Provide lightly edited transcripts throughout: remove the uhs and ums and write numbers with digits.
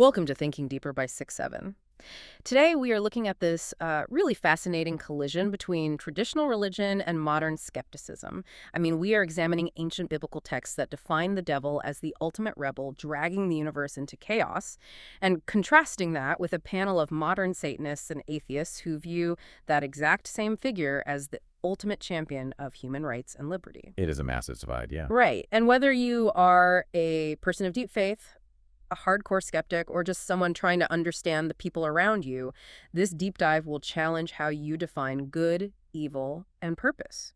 Welcome to Thinking Deeper by 6-7. Today we are looking at this really fascinating collision between traditional religion and modern skepticism. I mean, we are examining ancient biblical texts that define the devil as the ultimate rebel, dragging the universe into chaos, and contrasting that with a panel of modern Satanists and atheists who view that exact same figure as the ultimate champion of human rights and liberty. It is a massive divide, yeah. Right. And whether you are a person of deep faith, a hardcore skeptic, or just someone trying to understand the people around you, this deep dive will challenge how you define good, evil, and purpose.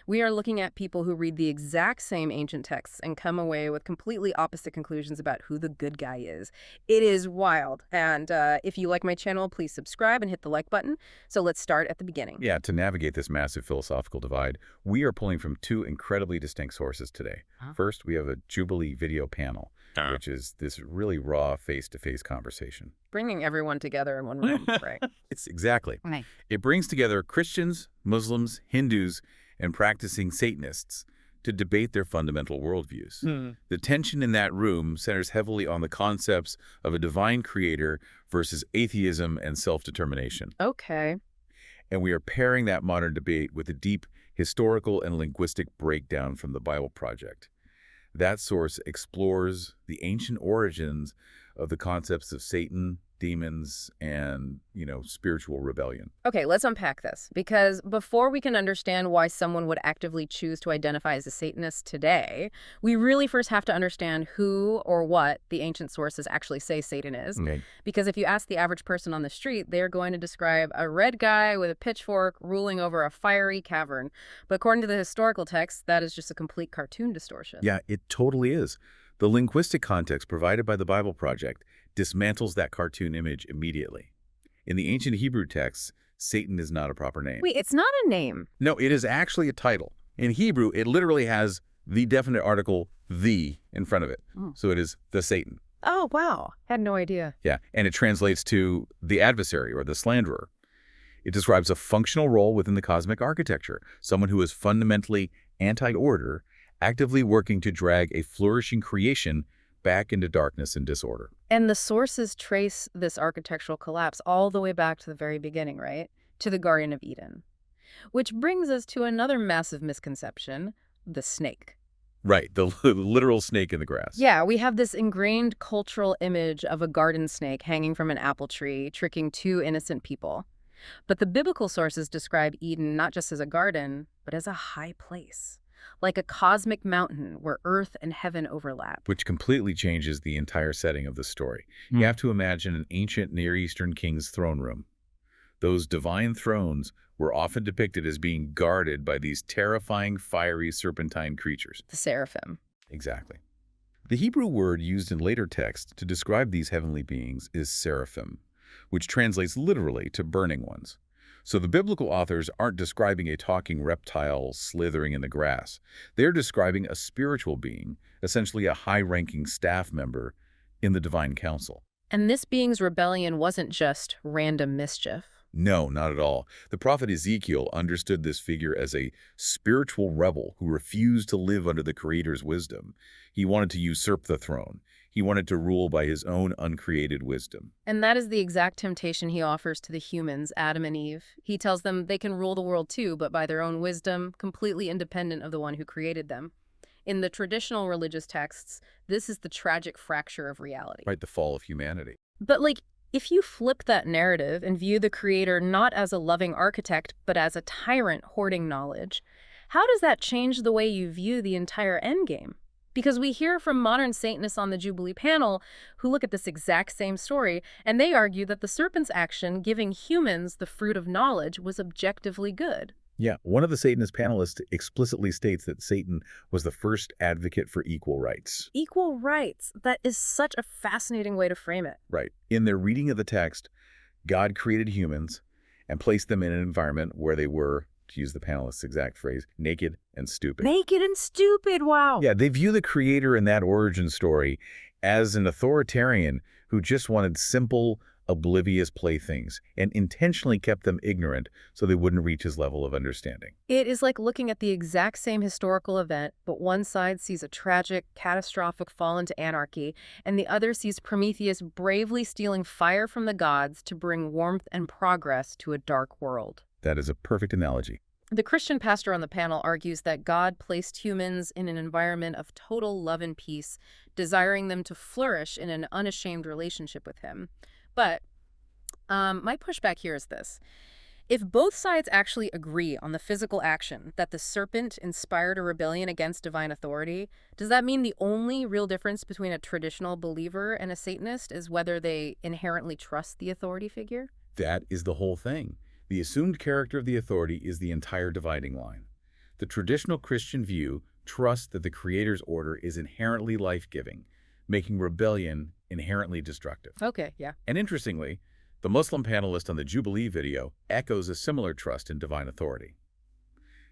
We are looking at people who read the exact same ancient texts and come away with completely opposite conclusions about who the good guy is. It is wild. And if you like my channel, please subscribe and hit the like button. So let's start at the beginning. Yeah, to navigate this massive philosophical divide, we are pulling from two incredibly distinct sources today. First, we have a Jubilee video panel, which is this really raw face-to-face conversation. Bringing everyone together in one room, right? It's exactly. Right. It brings together Christians, Muslims, Hindus, and practicing Satanists to debate their fundamental worldviews. The tension in that room centers heavily on the concepts of a divine creator versus atheism and self-determination. Okay. And we are pairing that modern debate with a deep historical and linguistic breakdown from the Bible Project. That source explores the ancient origins of the concepts of Satan, demons, and, spiritual rebellion. Okay, let's unpack this, because before we can understand why someone would actively choose to identify as a Satanist today, we really first have to understand who or what the ancient sources actually say Satan is. Okay. Because if you ask the average person on the street, they're going to describe a red guy with a pitchfork ruling over a fiery cavern. But according to the historical text, that is just a complete cartoon distortion. Yeah, it totally is. The linguistic context provided by the Bible Project dismantles that cartoon image immediately. In the ancient Hebrew texts, Satan is not a proper name. Wait, it's not a name. No, it is actually a title. In Hebrew, it literally has the definite article, the, in front of it. So it is the Satan. Oh, wow. Had no idea. Yeah, and it translates to the adversary or the slanderer. It describes a functional role within the cosmic architecture, someone who is fundamentally anti-order, actively working to drag a flourishing creation back into darkness and disorder. And the sources trace this architectural collapse all the way back to the very beginning, right? To the Garden of Eden. Which brings us to another massive misconception, the snake. Right, the literal snake in the grass. Yeah, we have this ingrained cultural image of a garden snake hanging from an apple tree, tricking two innocent people. But the biblical sources describe Eden not just as a garden, but as a high place. Like a cosmic mountain where earth and heaven overlap. Which completely changes the entire setting of the story. You have to imagine an ancient Near Eastern king's throne room. Those divine thrones were often depicted as being guarded by these terrifying, fiery, serpentine creatures. The seraphim. Exactly. The Hebrew word used in later texts to describe these heavenly beings is seraphim, which translates literally to burning ones. So the biblical authors aren't describing a talking reptile slithering in the grass. They're describing a spiritual being, essentially a high-ranking staff member in the divine council. And this being's rebellion wasn't just random mischief. No, not at all. The prophet Ezekiel understood this figure as a spiritual rebel who refused to live under the Creator's wisdom. He wanted to usurp the throne. He wanted to rule by his own uncreated wisdom. And that is the exact temptation he offers to the humans, Adam and Eve. He tells them they can rule the world too, but by their own wisdom, completely independent of the one who created them. In the traditional religious texts, this is the tragic fracture of reality. Right, the fall of humanity. But if you flip that narrative and view the Creator not as a loving architect, but as a tyrant hoarding knowledge, how does that change the way you view the entire endgame? Because we hear from modern Satanists on the Jubilee panel who look at this exact same story, and they argue that the serpent's action giving humans the fruit of knowledge was objectively good. Yeah, one of the Satanist panelists explicitly states that Satan was the first advocate for equal rights. Equal rights. That is such a fascinating way to frame it. Right. In their reading of the text, God created humans and placed them in an environment where they were, to use the panelist's exact phrase, naked and stupid. Naked and stupid, wow. Yeah, they view the Creator in that origin story as an authoritarian who just wanted simple, oblivious playthings and intentionally kept them ignorant so they wouldn't reach his level of understanding. It is like looking at the exact same historical event, but one side sees a tragic, catastrophic fall into anarchy, and the other sees Prometheus bravely stealing fire from the gods to bring warmth and progress to a dark world. That is a perfect analogy. The Christian pastor on the panel argues that God placed humans in an environment of total love and peace, desiring them to flourish in an unashamed relationship with him. But my pushback here is this. If both sides actually agree on the physical action that the serpent inspired a rebellion against divine authority, does that mean the only real difference between a traditional believer and a Satanist is whether they inherently trust the authority figure? That is the whole thing. The assumed character of the authority is the entire dividing line. The traditional Christian view trusts that the Creator's order is inherently life-giving, making rebellion inherently destructive. Okay, yeah. And interestingly, the Muslim panelist on the Jubilee video echoes a similar trust in divine authority.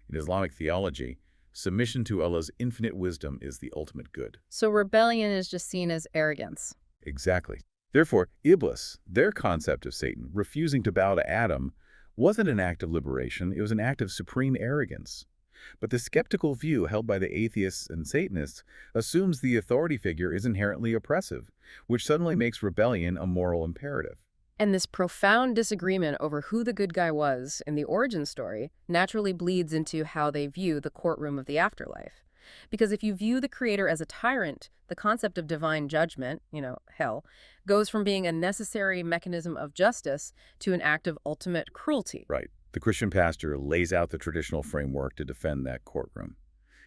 In Islamic theology, submission to Allah's infinite wisdom is the ultimate good. So rebellion is just seen as arrogance. Exactly. Therefore, Iblis, their concept of Satan, refusing to bow to Adam, wasn't an act of liberation, it was an act of supreme arrogance. But the skeptical view held by the atheists and Satanists assumes the authority figure is inherently oppressive, which suddenly makes rebellion a moral imperative. And this profound disagreement over who the good guy was in the origin story naturally bleeds into how they view the courtroom of the afterlife. Because if you view the Creator as a tyrant, the concept of divine judgment, hell, goes from being a necessary mechanism of justice to an act of ultimate cruelty. Right. The Christian pastor lays out the traditional framework to defend that courtroom.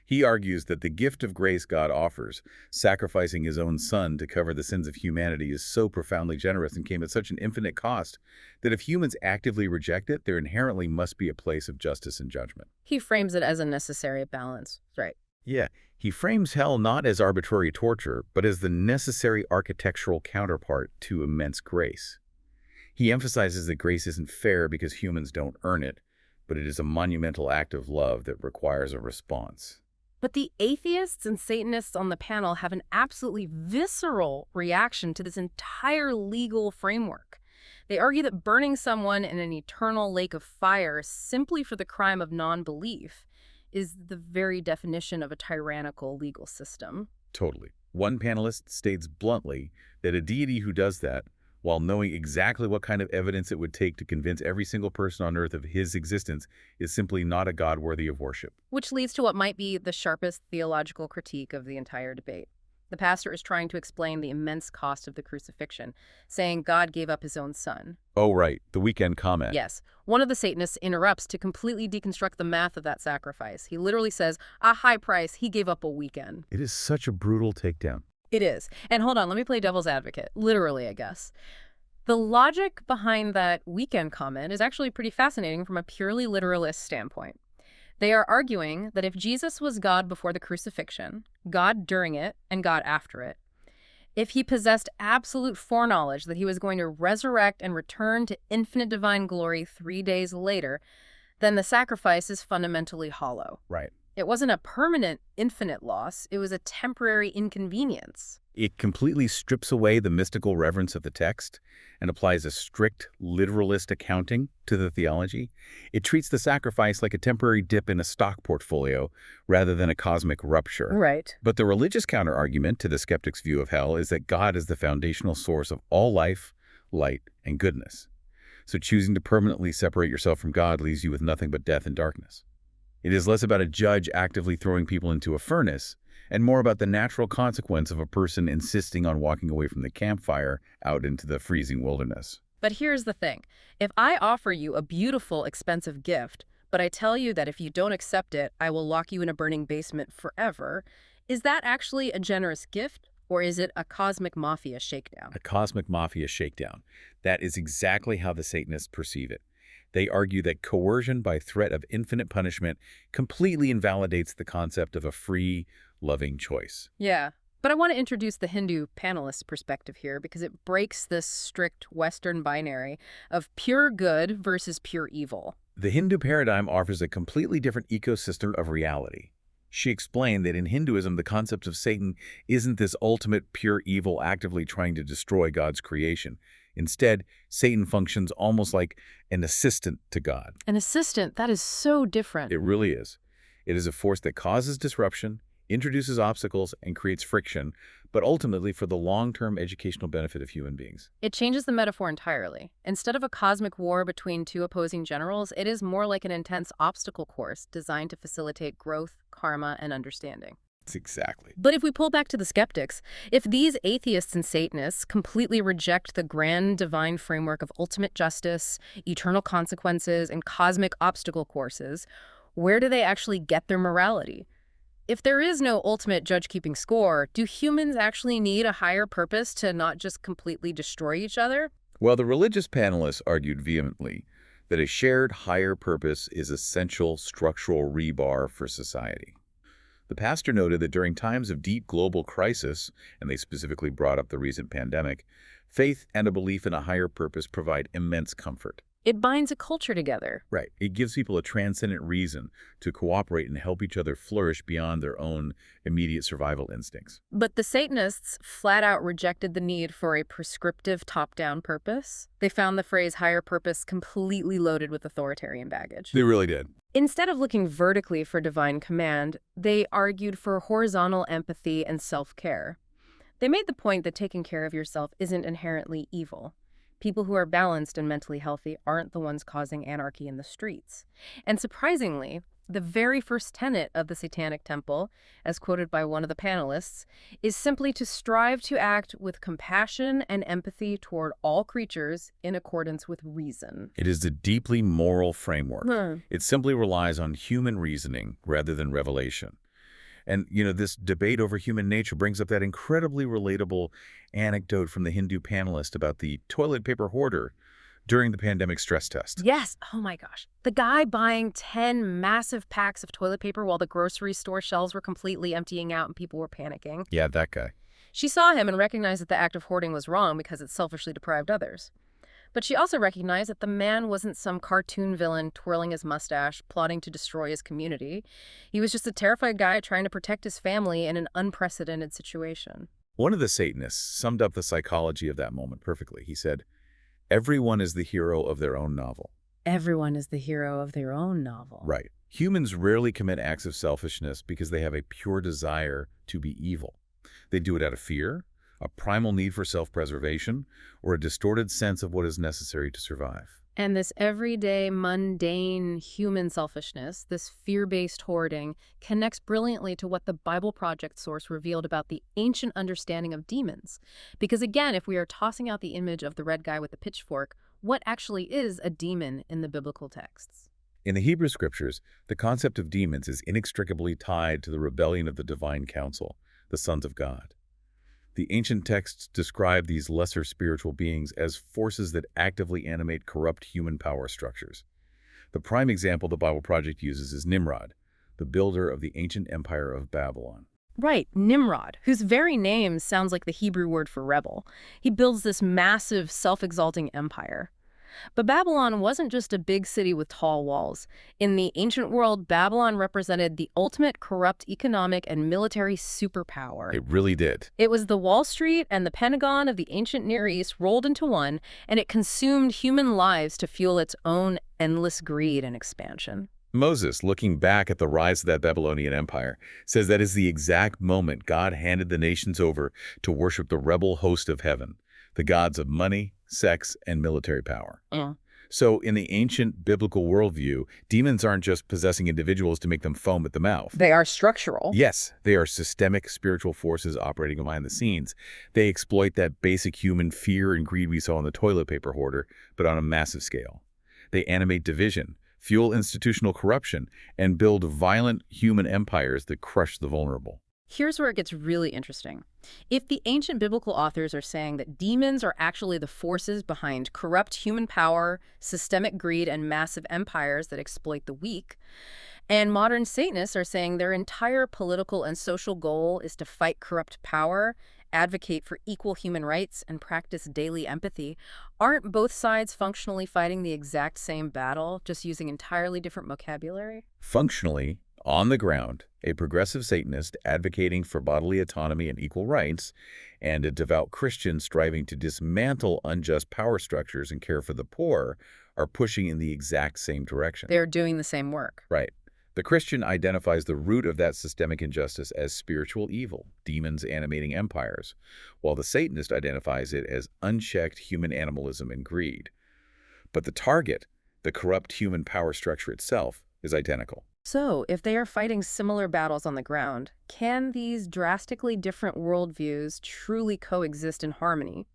He argues that the gift of grace God offers, sacrificing his own son to cover the sins of humanity, is so profoundly generous and came at such an infinite cost that if humans actively reject it, there inherently must be a place of justice and judgment. He frames it as a necessary balance. Right. Yeah, he frames hell not as arbitrary torture, but as the necessary architectural counterpart to immense grace. He emphasizes that grace isn't fair because humans don't earn it, but it is a monumental act of love that requires a response. But the atheists and Satanists on the panel have an absolutely visceral reaction to this entire legal framework. They argue that burning someone in an eternal lake of fire simply for the crime of non-belief is the very definition of a tyrannical legal system. Totally. One panelist states bluntly that a deity who does that, while knowing exactly what kind of evidence it would take to convince every single person on earth of his existence, is simply not a God worthy of worship. Which leads to what might be the sharpest theological critique of the entire debate. The pastor is trying to explain the immense cost of the crucifixion, saying God gave up his own son. Oh, right. The weekend comment. Yes. One of the Satanists interrupts to completely deconstruct the math of that sacrifice. He literally says, a high price, he gave up a weekend. It is such a brutal takedown. It is. And hold on, let me play devil's advocate. Literally, I guess. The logic behind that weekend comment is actually pretty fascinating from a purely literalist standpoint. They are arguing that if Jesus was God before the crucifixion, God during it, and God after it, if he possessed absolute foreknowledge that he was going to resurrect and return to infinite divine glory 3 days later, then the sacrifice is fundamentally hollow. Right. It wasn't a permanent, infinite loss. It was a temporary inconvenience. It completely strips away the mystical reverence of the text and applies a strict literalist accounting to the theology. It treats the sacrifice like a temporary dip in a stock portfolio rather than a cosmic rupture. Right. But the religious counterargument to the skeptic's view of hell is that God is the foundational source of all life, light, and goodness. So choosing to permanently separate yourself from God leaves you with nothing but death and darkness. It is less about a judge actively throwing people into a furnace and more about the natural consequence of a person insisting on walking away from the campfire out into the freezing wilderness. But here's the thing. If I offer you a beautiful, expensive gift, but I tell you that if you don't accept it, I will lock you in a burning basement forever, is that actually a generous gift, or is it a cosmic mafia shakedown? A cosmic mafia shakedown. That is exactly how the Satanists perceive it. They argue that coercion by threat of infinite punishment completely invalidates the concept of a free, loving choice. Yeah, but I want to introduce the Hindu panelist perspective here because it breaks this strict Western binary of pure good versus pure evil. The Hindu paradigm offers a completely different ecosystem of reality. She explained that in Hinduism, the concept of Satan isn't this ultimate pure evil actively trying to destroy God's creation. Instead, Satan functions almost like an assistant to God. An assistant, that is so different. It really is. It is a force that causes disruption, introduces obstacles, and creates friction, but ultimately for the long-term educational benefit of human beings. It changes the metaphor entirely. Instead of a cosmic war between two opposing generals, it is more like an intense obstacle course designed to facilitate growth, karma, and understanding. Exactly. But if we pull back to the skeptics, if these atheists and Satanists completely reject the grand divine framework of ultimate justice, eternal consequences, and cosmic obstacle courses, where do they actually get their morality? If there is no ultimate judge-keeping score, do humans actually need a higher purpose to not just completely destroy each other? Well, the religious panelists argued vehemently that a shared higher purpose is essential structural rebar for society. The pastor noted that during times of deep global crisis, and they specifically brought up the recent pandemic, faith and a belief in a higher purpose provide immense comfort. It binds a culture together. Right. It gives people a transcendent reason to cooperate and help each other flourish beyond their own immediate survival instincts. But the Satanists flat out rejected the need for a prescriptive top-down purpose. They found the phrase higher purpose completely loaded with authoritarian baggage. They really did. Instead of looking vertically for divine command, they argued for horizontal empathy and self-care. They made the point that taking care of yourself isn't inherently evil. People who are balanced and mentally healthy aren't the ones causing anarchy in the streets. And surprisingly, the very first tenet of the Satanic Temple, as quoted by one of the panelists, is simply to strive to act with compassion and empathy toward all creatures in accordance with reason. It is a deeply moral framework. Hmm. It simply relies on human reasoning rather than revelation. And, this debate over human nature brings up that incredibly relatable anecdote from the Hindu panelist about the toilet paper hoarder during the pandemic stress test. Yes. Oh my gosh. The guy buying 10 massive packs of toilet paper while the grocery store shelves were completely emptying out and people were panicking. Yeah, that guy. She saw him and recognized that the act of hoarding was wrong because it selfishly deprived others. But she also recognized that the man wasn't some cartoon villain twirling his mustache, plotting to destroy his community. He was just a terrified guy trying to protect his family in an unprecedented situation. One of the Satanists summed up the psychology of that moment perfectly. He said, "Everyone is the hero of their own novel." Everyone is the hero of their own novel. Right. Humans rarely commit acts of selfishness because they have a pure desire to be evil. They do it out of fear, a primal need for self-preservation, or a distorted sense of what is necessary to survive. And this everyday, mundane human selfishness, this fear-based hoarding, connects brilliantly to what the Bible Project source revealed about the ancient understanding of demons. Because again, if we are tossing out the image of the red guy with the pitchfork, what actually is a demon in the biblical texts? In the Hebrew scriptures, the concept of demons is inextricably tied to the rebellion of the divine council, the sons of God. The ancient texts describe these lesser spiritual beings as forces that actively animate corrupt human power structures. The prime example the Bible Project uses is Nimrod, the builder of the ancient empire of Babylon. Right, Nimrod, whose very name sounds like the Hebrew word for rebel. He builds this massive, self-exalting empire. But Babylon wasn't just a big city with tall walls. In the ancient world, Babylon represented the ultimate corrupt economic and military superpower. It really did. It was the Wall Street and the Pentagon of the ancient Near East rolled into one, and it consumed human lives to fuel its own endless greed and expansion. Moses, looking back at the rise of that Babylonian empire, says that is the exact moment God handed the nations over to worship the rebel host of heaven, the gods of money, sex, and military power. So in the ancient biblical worldview, demons aren't just possessing individuals to make them foam at the mouth. They are structural. Yes, they are systemic spiritual forces operating behind the scenes. They exploit that basic human fear and greed we saw in the toilet paper hoarder, but on a massive scale. They animate division, fuel institutional corruption, and build violent human empires that crush the vulnerable. Here's where it gets really interesting. If the ancient biblical authors are saying that demons are actually the forces behind corrupt human power, systemic greed, and massive empires that exploit the weak, and modern Satanists are saying their entire political and social goal is to fight corrupt power, advocate for equal human rights, and practice daily empathy, aren't both sides functionally fighting the exact same battle, just using entirely different vocabulary? Functionally, On the ground, a progressive Satanist advocating for bodily autonomy and equal rights, and a devout Christian striving to dismantle unjust power structures and care for the poor are pushing in the exact same direction. They're doing the same work. Right. The Christian identifies the root of that systemic injustice as spiritual evil, demons animating empires, while the Satanist identifies it as unchecked human animalism and greed. But the target, the corrupt human power structure itself, is identical. So, if they are fighting similar battles on the ground, can these drastically different worldviews truly coexist in harmony?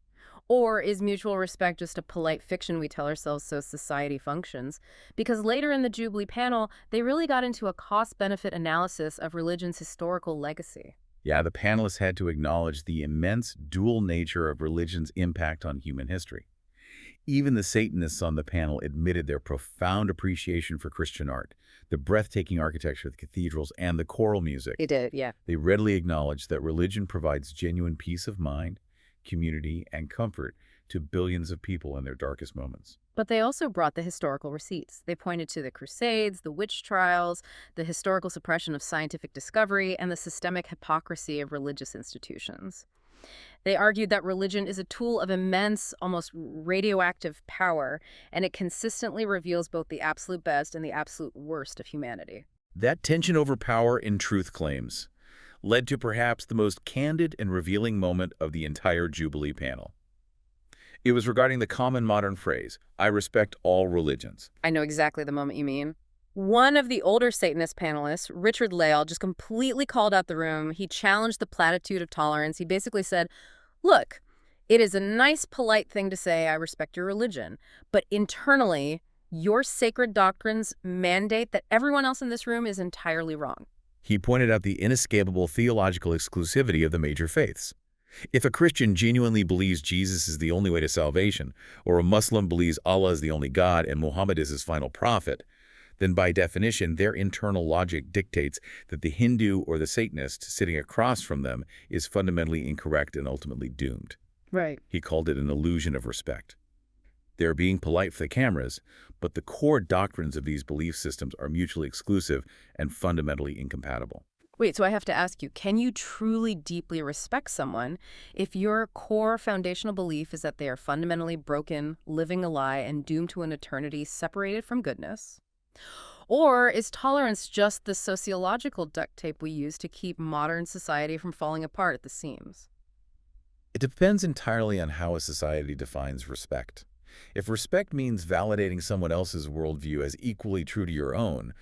Or is mutual respect just a polite fiction we tell ourselves so society functions? Because later in the Jubilee panel, they really got into a cost-benefit analysis of religion's historical legacy. Yeah, the panelists had to acknowledge the immense dual nature of religion's impact on human history. Even the Satanists on the panel admitted their profound appreciation for Christian art, the breathtaking architecture of the cathedrals, and the choral music. They did, yeah. They readily acknowledged that religion provides genuine peace of mind, community, and comfort to billions of people in their darkest moments. But they also brought the historical receipts. They pointed to the Crusades, the witch trials, the historical suppression of scientific discovery, and the systemic hypocrisy of religious institutions. They argued that religion is a tool of immense, almost radioactive power, and it consistently reveals both the absolute best and the absolute worst of humanity. That tension over power in truth claims led to perhaps the most candid and revealing moment of the entire Jubilee panel. It was regarding the common modern phrase, "I respect all religions." I know exactly the moment you mean. One of the older Satanist panelists, Richard Lale, just completely called out the room. He challenged the platitude of tolerance. He basically said, look, it is a nice, polite thing to say, I respect your religion, but internally, your sacred doctrines mandate that everyone else in this room is entirely wrong. He pointed out the inescapable theological exclusivity of the major faiths. If a Christian genuinely believes Jesus is the only way to salvation, or a Muslim believes Allah is the only God and Muhammad is his final prophet, then by definition, their internal logic dictates that the Hindu or the Satanist sitting across from them is fundamentally incorrect and ultimately doomed. Right. He called it an illusion of respect. They're being polite for the cameras, but the core doctrines of these belief systems are mutually exclusive and fundamentally incompatible. Wait, so I have to ask you, can you truly deeply respect someone if your core foundational belief is that they are fundamentally broken, living a lie, and doomed to an eternity separated from goodness? Or is tolerance just the sociological duct tape we use to keep modern society from falling apart at the seams? It depends entirely on how a society defines respect. If respect means validating someone else's worldview as equally true to your own,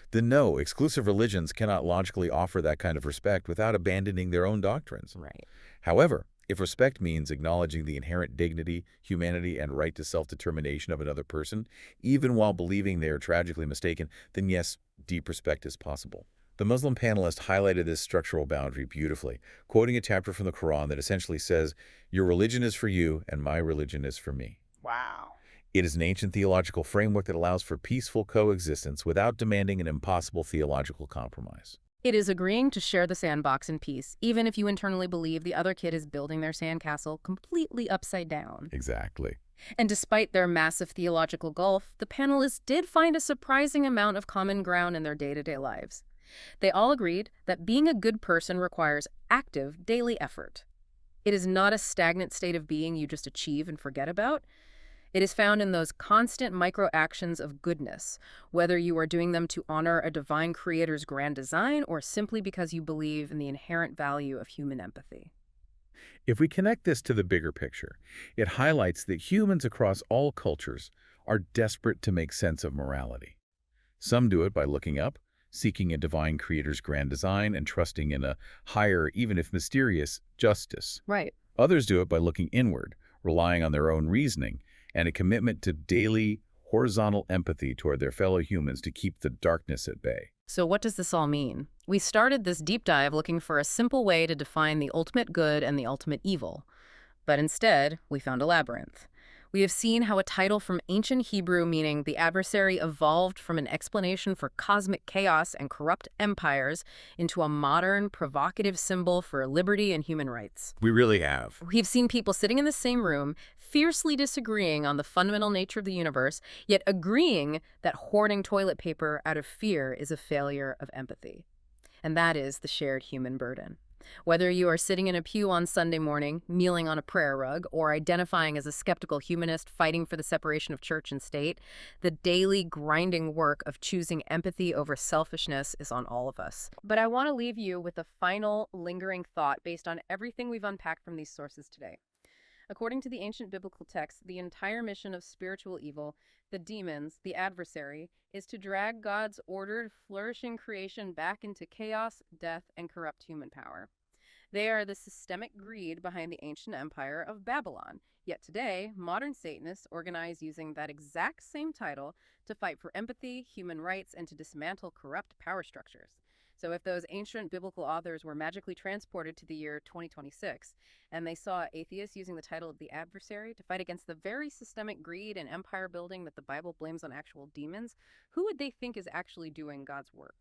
then no, exclusive religions cannot logically offer that kind of respect without abandoning their own doctrines. Right. However, if respect means acknowledging the inherent dignity, humanity, and right to self-determination of another person, even while believing they are tragically mistaken, then yes, deep respect is possible. The Muslim panelist highlighted this structural boundary beautifully, quoting a chapter from the Quran that essentially says, "Your religion is for you, and my religion is for me." Wow. It is an ancient theological framework that allows for peaceful coexistence without demanding an impossible theological compromise. It is agreeing to share the sandbox in peace, even if you internally believe the other kid is building their sandcastle completely upside down. Exactly. And despite their massive theological gulf, the panelists did find a surprising amount of common ground in their day-to-day lives. They all agreed that being a good person requires active, daily effort. It is not a stagnant state of being you just achieve and forget about. It is found in those constant micro-actions of goodness, whether you are doing them to honor a divine creator's grand design or simply because you believe in the inherent value of human empathy. If we connect this to the bigger picture, it highlights that humans across all cultures are desperate to make sense of morality. Some do it by looking up, seeking a divine creator's grand design and trusting in a higher, even if mysterious, justice. Right. Others do it by looking inward, relying on their own reasoning, and a commitment to daily, horizontal empathy toward their fellow humans to keep the darkness at bay. So what does this all mean? We started this deep dive looking for a simple way to define the ultimate good and the ultimate evil. But instead, we found a labyrinth. We have seen how a title from ancient Hebrew meaning the adversary evolved from an explanation for cosmic chaos and corrupt empires into a modern, provocative symbol for liberty and human rights. We really have. We've seen people sitting in the same room, fiercely disagreeing on the fundamental nature of the universe, yet agreeing that hoarding toilet paper out of fear is a failure of empathy. And that is the shared human burden. Whether you are sitting in a pew on Sunday morning, kneeling on a prayer rug, or identifying as a skeptical humanist fighting for the separation of church and state, the daily grinding work of choosing empathy over selfishness is on all of us. But I want to leave you with a final lingering thought based on everything we've unpacked from these sources today. According to the ancient biblical texts, the entire mission of spiritual evil, the demons, the adversary, is to drag God's ordered, flourishing creation back into chaos, death, and corrupt human power. They are the systemic greed behind the ancient empire of Babylon. Yet today, modern Satanists organize using that exact same title to fight for empathy, human rights, and to dismantle corrupt power structures. So if those ancient biblical authors were magically transported to the year 2026, and they saw atheists using the title of the adversary to fight against the very systemic greed and empire building that the Bible blames on actual demons, who would they think is actually doing God's work?